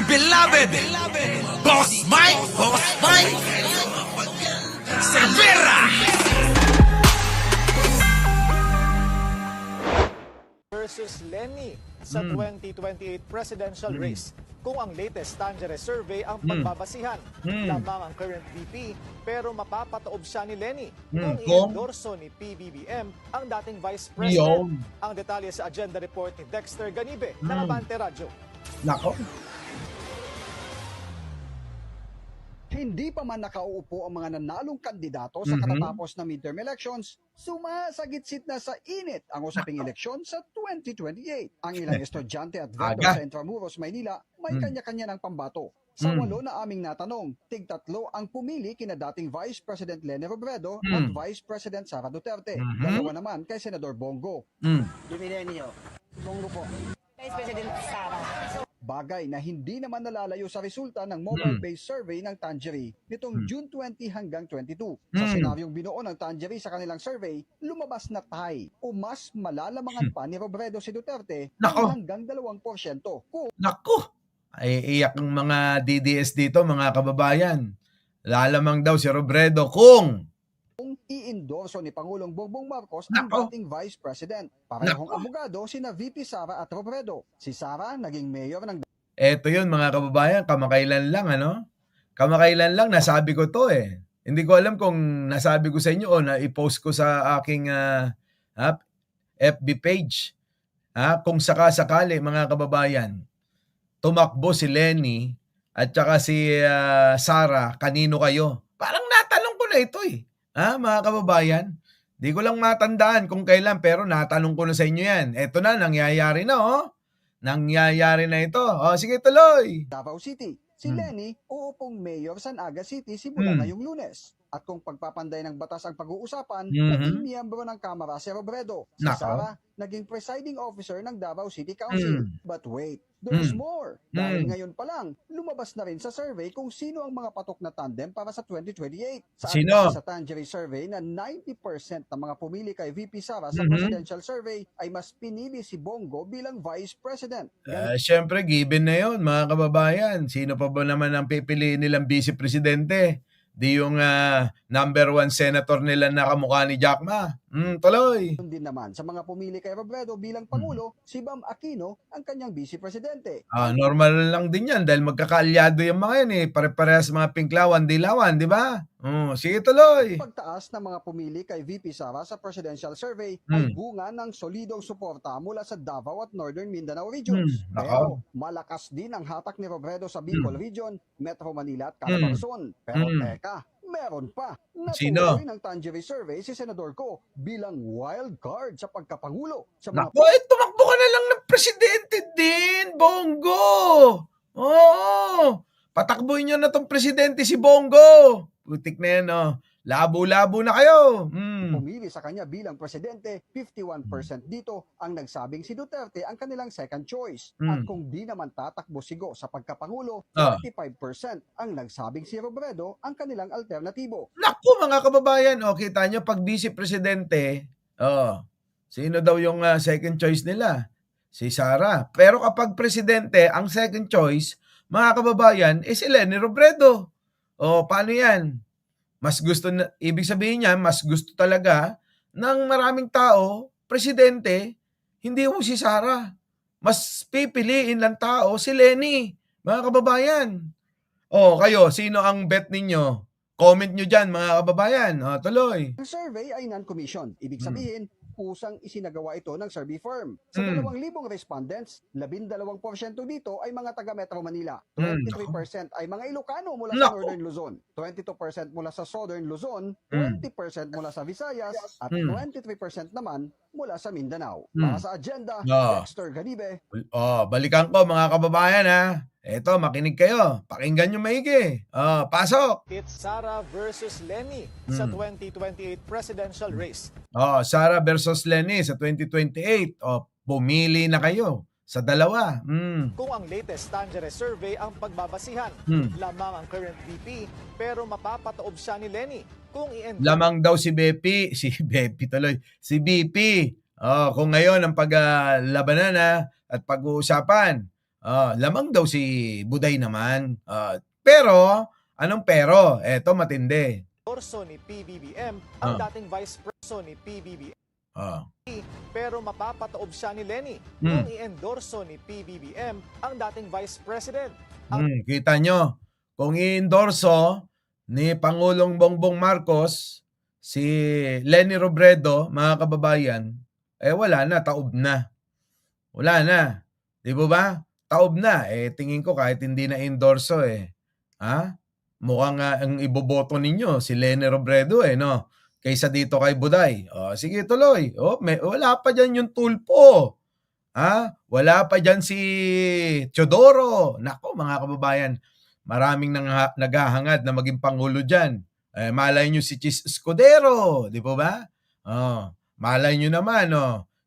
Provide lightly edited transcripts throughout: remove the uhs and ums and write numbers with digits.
dear beloved, Boss Mike, Cervera. Versus Lenny sa 2028 presidential race. Kung ang latest Tangere survey ang pagbabasihan, lamang ang current VP pero mapapataob siya ni Lenny kung i-endorso ni PBBM ang dating Vice President. Ang detalye sa agenda report ni Dexter Ganibe ng Abante Radyo. Nako. Hindi pa man nakauupo ang mga nanalong kandidato sa katatapos na midterm elections, sumasagitsit na sa init ang usaping eleksyon sa 2028. Ang ilang estudyante at vendor sa Intramuros, Maynila, may kanya-kanya ng pambato. Sa 8 na aming natanong, tig-3 ang pumili kina dating Vice President Leni Robredo at Vice President Sara Duterte. 2 naman kay Senador Bongo. Dumili niyo. Bongo po. Vice President Sara. Bagay na hindi naman nalalayo sa resulta ng mobile-based survey ng Tangery nitong June 20 hanggang 22. Sa senaryong binuo ng Tangery sa kanilang survey, lumabas na tie o mas malalamangan pa ni Robredo si Duterte hanggang 2%. Nako! Ay, iyak ang mga DDS dito, mga kababayan. Lalamang daw si Robredo kung i-endorso ni Pangulong Bongbong Marcos ang dating Vice President. Parehong abogado sina VP Sara at Robredo. Si Sara naging mayor ng eto yun, mga kababayan, kamakailan lang, ano? Kamakailan lang, nasabi ko to eh. Hindi ko alam kung nasabi ko sa inyo o na-post ko sa aking FB page. Kung sakasakali, mga kababayan, tumakbo si Lenny at saka si Sara, kanino kayo? Parang natanong ko na ito eh. Mga kababayan, di ko lang matandaan kung kailan pero natanong ko na sa inyo yan. Eto na, nangyayari na Nangyayari na ito. Sige, tuloy. Davao City. Si Lenny, uupong mayor sa Naga City simula ngayong Lunes. At kung pagpapanday ng batas ang pag-uusapan, naging miyembro ng Kamara si Robredo. Si Sara, naging presiding officer ng Davao City Council. But wait, there's more. Dahil ngayon pa lang, lumabas na rin sa survey kung sino ang mga patok na tandem para sa 2028. Sino? Sa Tangery survey na 90% ng mga pumili kay VP Sara sa presidential survey ay mas pinili si Bongo bilang vice president. Siyempre, given na yun, mga kababayan. Sino pa ba naman ang pipiliin nilang vice-presidente? Di yung number 1 senator nila na kamukha ni Jack Ma. Tuloy. Din naman sa mga pumili kay Robredo bilang Pangulo, si Bam Aquino ang kanyang vice-presidente. Normal lang din yan dahil magkakaalyado yung mga yan eh. Pare-parehas mga pinklawan, dilawan, di ba? Sige, tuloy. Pagtaas ng mga pumili kay VP Sara sa presidential survey ay bunga ng solidong suporta mula sa Davao at Northern Mindanao regions. Pero malakas din ang hatak ni Robredo sa Bicol region, Metro Manila at Calabarzon. Pero teka, meron pa. Natuloy ng Tangery survey si Senador Ko bilang wild card sa pagkapangulo. Sa mga tumakbo ka na lang ng presidente din, Bongo. Oo. Patakbuhin nyo na tong presidente si Bongo. Putik na yan, labo-labo na kayo. pumili sa kanya bilang presidente, 51% dito ang nagsabing si Duterte ang kanilang second choice. At kung di naman tatakbo si Go sa pagkapangulo, 35% ang nagsabing si Robredo ang kanilang alternatibo. Naku, mga kababayan, kita nyo pag vice-presidente, sino daw yung second choice nila? Si Sara. Pero kapag presidente, ang second choice, mga kababayan, si Leni Robredo. Paano yan? Mas gusto, ibig sabihin niya, mas gusto talaga ng maraming tao, presidente, hindi mo si Sara. Mas pipiliin lang tao si Leni. Mga kababayan. Kayo, sino ang bet ninyo? Comment nyo dyan, mga kababayan. Tuloy. Ang survey ay non-commissioned. Ibig sabihin, kusang isinagawa ito ng survey firm. Sa 2,000 respondents, 12% dito ay mga taga Metro Manila. 23% ay mga Ilocano mula sa Northern Luzon. 22% mula sa Southern Luzon. 20% mula sa Visayas. At 23% naman mula sa Mindanao. Para sa agenda, Dexter Ganibe. Balikan ko, mga kababayan, ha. Eto, makinig kayo. Pakinggan nyo maigi. Pasok! It's Sara versus Lenny sa 2028 presidential race. Sara versus Lenny sa 2028. Pumili na kayo sa dalawa. Kung ang latest Tangeres survey ang pagbabasihan, lamang ang current VP pero mapapataob siya ni Lenny kung lamang daw si BP, si BP. Kung ngayon ang paglabanan at pag-uusapan, Lamang daw si Buday naman. Pero, anong pero? Eto matindi. endorso ni PBBM ang dating vice president ni PBBM. Ah. Pero mapapataob siya ni Lenny Hmm. kung i-endorso ni PBBM ang dating vice president. Kita nyo, kung i-endorso ni Pangulong Bongbong Marcos si Lenny Robredo, mga kababayan, wala na, taob na. Wala na. Di ba? Taob na. Tingin ko kahit hindi na endorso mukhang ang iboboto ninyo si Lenny Robredo no? Kaysa dito kay Buday. Sige tuloy. Wala pa dyan yung tulpo. Wala pa dyan si Teodoro. Nako mga kababayan, maraming naghahangad na maging pangulo dyan. Malay nyo si Chis Escudero, di ba? Malay nyo naman,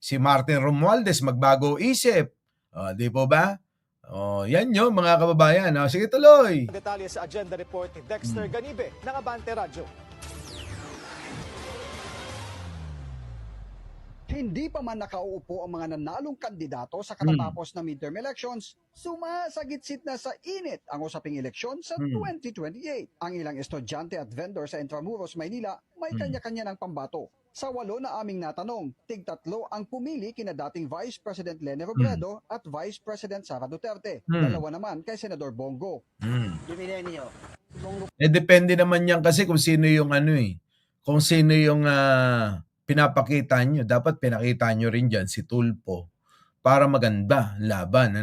si Martin Romualdez magbago isip. Di ba? Yan yun mga kababayan. Sige tuloy. Detalye sa agenda report ni Dexter Ganibe ng Abante Radyo. Hindi pa man nakauupo ang mga nanalong kandidato sa katatapos na midterm elections, sumasagitsit na sa init ang usaping eleksyon sa 2028. Ang ilang estudyante at vendor sa Intramuros, Maynila, may kanya-kanya ng pambato. Sa 8 na aming natanong, tig-3 ang pumili kina dating Vice President Leni Robredo at Vice President Sara Duterte. 2 naman kay Senador Bongo. Milenio. Depende naman yan kasi kung sino yung kung sino yung pinapakita nyo. Dapat pinakita nyo rin dyan si Tulpo para maganda laban,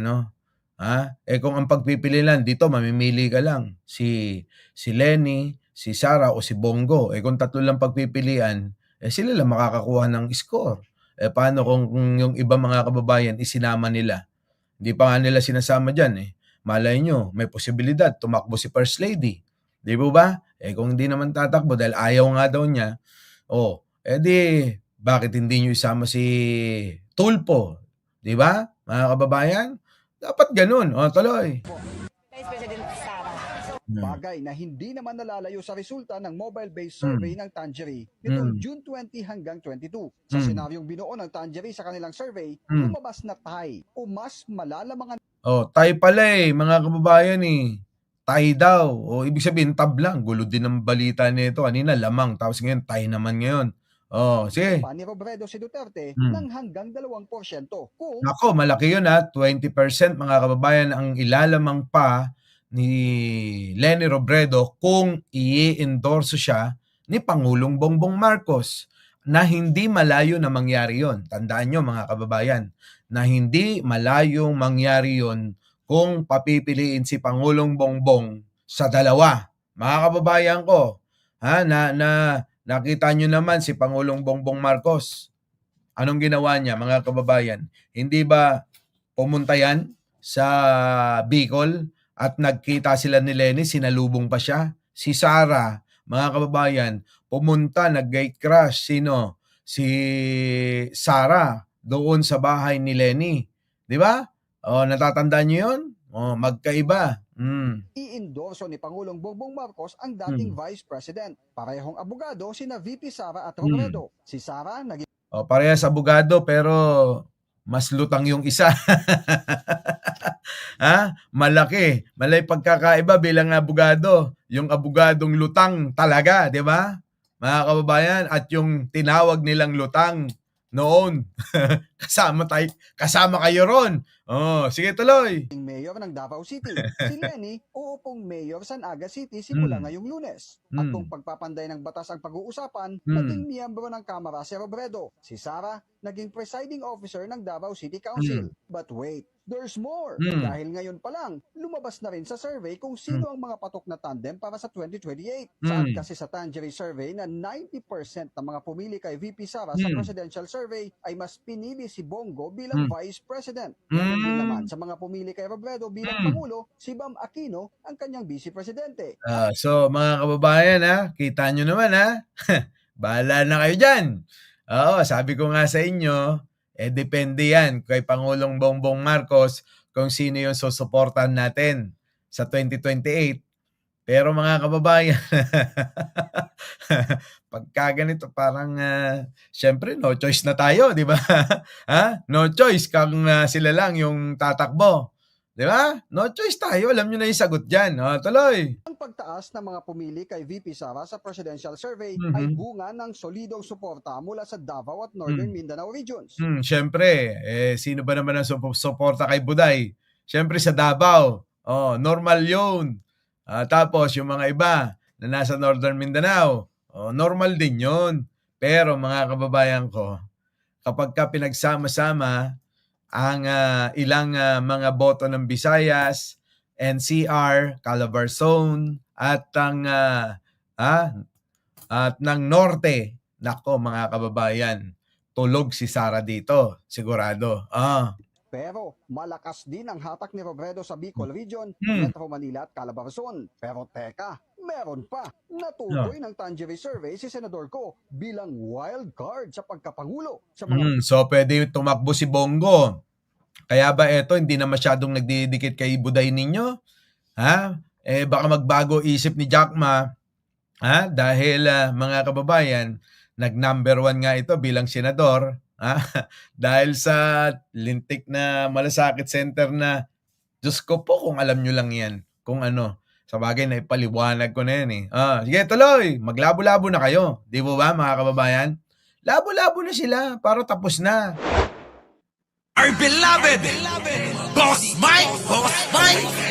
kung ang pagpipili lang dito, mamimili ka lang si Lenny, si Sara o si Bongo. Kung 3 lang pagpipilian, sila lang makakakuha ng score. Paano kung yung iba mga kababayan isinama nila? Hindi pa nga nila sinasama dyan. Malay nyo, may posibilidad tumakbo si First Lady. Di ba? Kung hindi naman tatakbo dahil ayaw nga daw niya, bakit hindi nyo isama si Tulpo? Di ba? Mga kababayan? Dapat ganun. Tuloy. Vice President Sara. Bagay na hindi naman nalalayo sa resulta ng mobile-based survey ng Tangery nitong June 20 hanggang 22. Sa senaryong binuo ng Tangery sa kanilang survey, lumabas na tie o mas malalamangan Tie pala mga kababayan tie daw. Ibig sabihin tab lang. Gulo din ang balita nito. Kanina lamang. Tapos ngayon tie naman ngayon. Sige. pa ni Robredo si Duterte ng hanggang 2%. Kung Nako, malaki yun 20% mga kababayan ang ilalamang pa ni Lenny Robredo kung i-endorso siya ni Pangulong Bongbong Marcos na hindi malayo na mangyari yon. Tandaan nyo mga kababayan na hindi malayong mangyari yon kung papipiliin si Pangulong Bongbong sa dalawa. Mga kababayan ko, nakita nyo naman si Pangulong Bongbong Marcos. Anong ginawa niya mga kababayan? Hindi ba pumunta yan sa Bicol at nagkita sila ni Lenny, sinalubong pa siya? Si Sara, mga kababayan, pumunta, nag-gate crash. Sino? Si Sara doon sa bahay ni Lenny. Di ba? Natatandaan niyo yun? Magkaiba. i-endorso ni Pangulong Bongbong Marcos ang dating Vice President. Parehong abogado sina VP Sara at Robredo. Si Sara naging Parehas abogado pero mas lutang yung isa. Malaki. Malay pagkakaiba bilang abogado. Yung abogadong lutang talaga, di ba? Mga kababayan, at yung tinawag nilang lutang noon. kasama kayo ron. Sige tuloy. mayor ng Davao City. Si Lenny, uupong mayor sa Naga City simula ngayong Lunes. At kung pagpapanday ng batas ang pag-uusapan, naging miyembro ng Kamara si Robredo. Si Sara, naging presiding officer ng Davao City Council. But wait, there's more. Dahil ngayon pa lang, lumabas na rin sa survey kung sino ang mga patok na tandem para sa 2028. Saan kasi sa Tangery survey na 90% ng mga pumili kay VP Sara sa presidential survey ay mas pinili si Bongo bilang Vice President. Hindi naman sa mga pumili kay Robredo bilang Pangulo, si Bam Aquino ang kanyang Vice Presidente. So mga kababayan kita nyo naman bahala na kayo dyan. Sabi ko nga sa inyo, depende yan kay Pangulong Bongbong Marcos kung sino yung susuportan natin sa 2028. Pero mga kababayan, pagka ganito parang syempre no choice na tayo, di ba? No choice kung sila lang yung tatakbo. Di ba? No choice tayo. Alam nyo na yung sagot dyan. Tuloy. Ang pagtaas ng mga pumili kay VP Sara sa presidential survey Mhm. ay bunga ng solidong suporta mula sa Davao at Northern Mindanao regions. Siyempre, sino ba naman ang suporta kay Buday? Siyempre sa Davao. Normal yun. Tapos yung mga iba na nasa Northern Mindanao, normal din yun. Pero mga kababayan ko, kapag ka pinagsama-sama ang ilang mga boto ng Visayas, NCR, Calabarzon, at ng Norte, nako mga kababayan, tulog si Sara dito, sigurado. Pero malakas din ang hatak ni Robredo sa Bicol Region, Hmm. Metro Manila at Calabarzon. Pero teka, meron pa. Natutoy ng Tangeray Survey si Senador Ko bilang wild card sa pagkapangulo sa mga So pwede tumakbo si Bongo. Kaya ba eto hindi na masyadong nagdidikit kay Buday ninyo? Baka magbago isip ni Jack Ma. Dahil mga kababayan, nag-number 1 nga ito bilang senador. Dahil sa lintik na malasakit center na, Diyos ko po kung alam nyo lang yan. Kung ano. Sa bagay na ipaliwanag ko na yan eh. Sige, tuloy. Maglabo-labo na kayo. Di ba mga kababayan? Labo-labo na sila para tapos na. Our beloved Boss Mike.